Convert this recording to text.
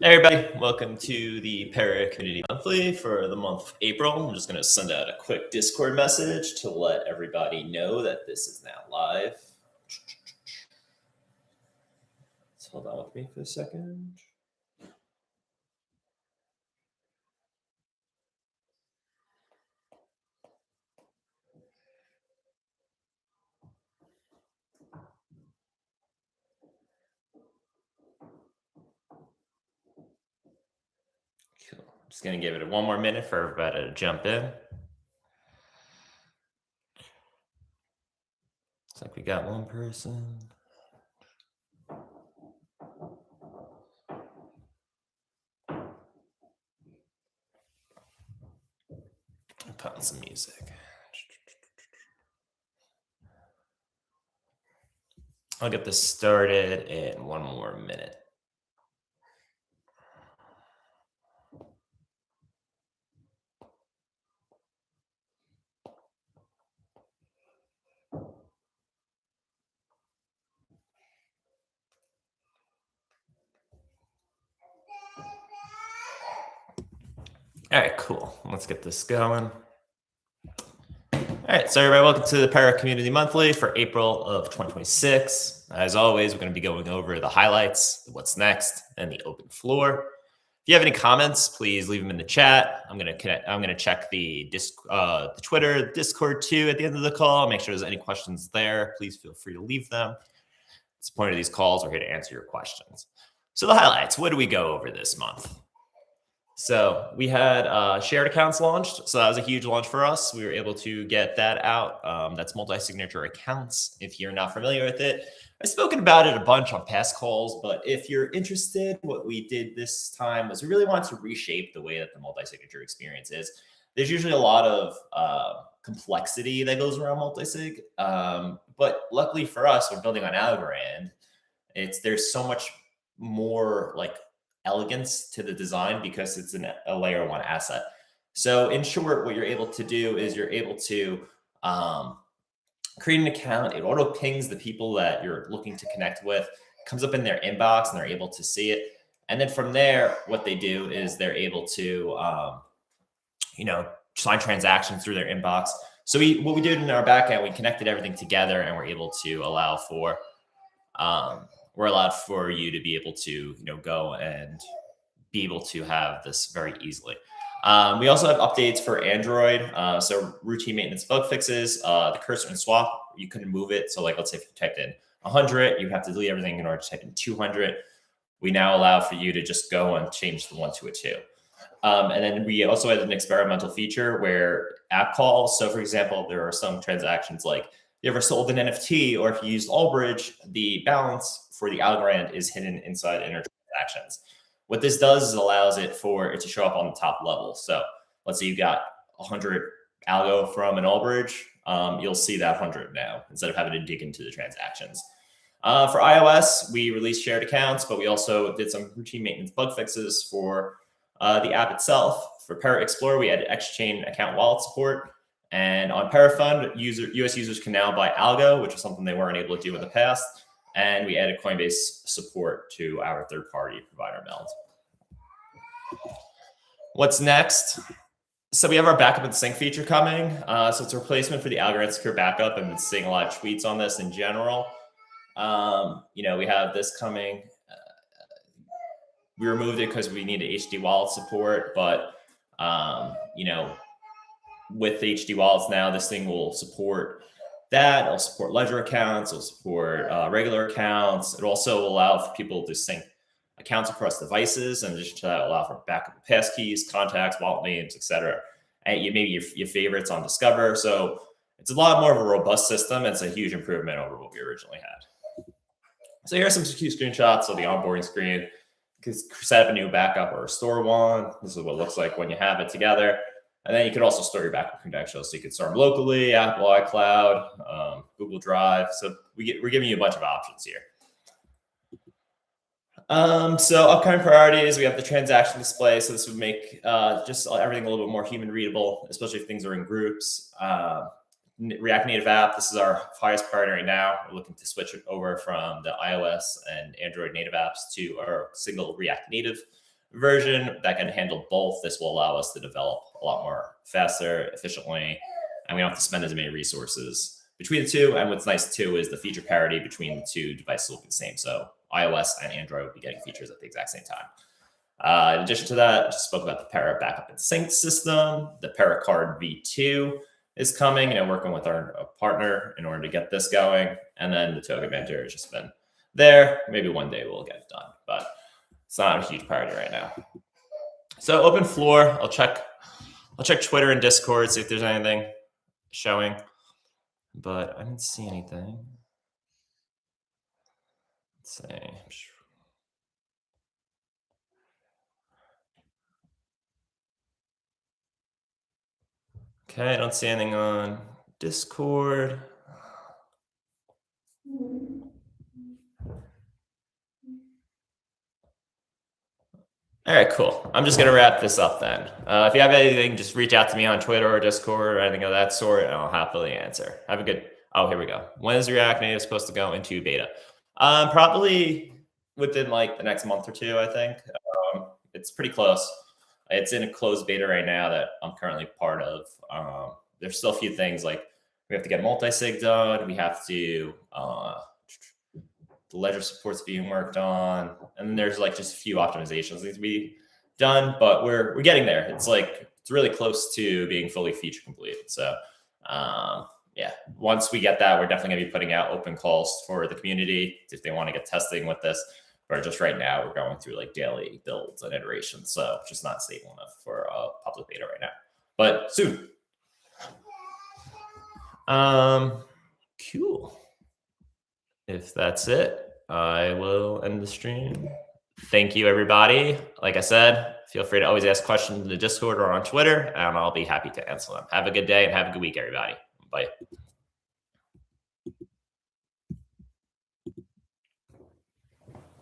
Hey everybody, welcome to the Pera Community Monthly for the month of April. I'm just going to send out a quick Discord message to let everybody know that this is now live. So hold on with me for a second. Cool. I'm just going to give it one more minute for everybody to jump in. Looks like we got one person. I'll put on some music. I'll get this started in one more minute. All right, cool. Let's get this going. All right, so everybody, welcome to the Pera Community Monthly for April of 2026. As always, we're going to be going over the highlights, what's next, and the open floor. If you have any comments, please leave them in the chat. I'm going to check the Twitter, Discord too at the end of the call. Make sure there's any questions there. Please feel free to leave them. It's the point of these calls. We're here to answer your questions. So the highlights. What do we go over this month? So we had shared accounts launched. So that was a huge launch for us. We were able to get that out. That's multi-signature accounts. If you're not familiar with it, I've spoken about it a bunch on past calls, but if you're interested, what we did this time was we really wanted to reshape the way that the multi-signature experience is. There's usually a lot of complexity that goes around multi-sig, but luckily for us, we're building on Algorand. There's so much more like elegance to the design because it's a layer one asset. So in short, what you're able to do is you're able to create an account. It auto pings the people that you're looking to connect with, comes up in their inbox, and they're able to see it. And then from there, what they do is they're able to, sign transactions through their inbox. So what we did in our backend, we connected everything together, and we're able to allow for we're allowed for you to be able to, go and be able to have this very easily. We also have updates for Android. So routine maintenance bug fixes, the cursor and swap, you couldn't move it. So like, let's say if you typed in 100, you have to delete everything in order to type in 200. We now allow for you to just go and change the 1 to a 2. And then we also had an experimental feature where app calls. So for example, there are some transactions like you ever sold an NFT, or if you used Allbridge, the balance for the Algorand is hidden inside inner transactions. What this does is allows it for it to show up on the top level. So let's say you got 100 algo from an Allbridge, you'll see that 100 now instead of having to dig into the transactions. For iOS, we released shared accounts, but we also did some routine maintenance bug fixes for the app itself. For Pera Explorer, we added X-Chain account wallet support. And on ParaFund, US users can now buy algo, which is something they weren't able to do in the past. And we added Coinbase support to our third-party provider meld. What's next? So we have our backup and sync feature coming. So it's a replacement for the Algorand secure backup. I've been seeing a lot of tweets on this in general. We have this coming. We removed it because we needed HD wallet support, but with HD wallets now, this thing will support that. It'll support ledger accounts. It'll support regular accounts. It'll also allow for people to sync accounts across devices, and in addition to that, allow for backup of passkeys, contacts, wallet names, etc. And maybe your favorites on Discover. So it's a lot more of a robust system. It's a huge improvement over what we originally had. So here are some cute screenshots of the onboarding screen. You can set up a new backup or restore one. This is what it looks like when you have it together. And then you could also store your backup credentials. So you could store them locally, Apple iCloud, Google Drive. So we're giving you a bunch of options here. So upcoming priorities, we have the transaction display. So this would make just everything a little bit more human readable, especially if things are in groups. React Native app, this is our highest priority right now. We're looking to switch it over from the iOS and Android native apps to our single React Native. version that can handle both, this will allow us to develop a lot more faster, efficiently, and we don't have to spend as many resources between the two. And what's nice too is the feature parity between the two devices will be the same. So iOS and Android will be getting features at the exact same time. In addition to that, I just spoke about the Pera backup and sync system. The Pera Card V2 is coming, working with our partner in order to get this going. And then the token mentor has just been there. Maybe one day we'll get it done, but it's not a huge priority right now. So open floor, I'll check Twitter and Discord, see if there's anything showing, but I didn't see anything. Let's see. Okay, I don't see anything on Discord. All right, cool. I'm just going to wrap this up then. If you have anything, just reach out to me on Twitter or Discord or anything of that sort, and I'll happily answer. Have a good, oh, here we go. When is React Native supposed to go into beta? Probably within like the next month or two, I think. It's pretty close. It's in a closed beta right now that I'm currently part of. There's still a few things like we have to get multi-sig done. We have to, the ledger support's being worked on, and then there's like just a few optimizations that need to be done, but we're getting there. It's really close to being fully feature complete. So yeah, once we get that, we're definitely gonna be putting out open calls for the community if they want to get testing with this. But just right now, we're going through like daily builds and iterations, so just not stable enough for a public beta right now, but soon. Cool. If that's it, I will end the stream. Thank you, everybody. Like I said, feel free to always ask questions in the Discord or on Twitter, and I'll be happy to answer them. Have a good day and have a good week, everybody. Bye.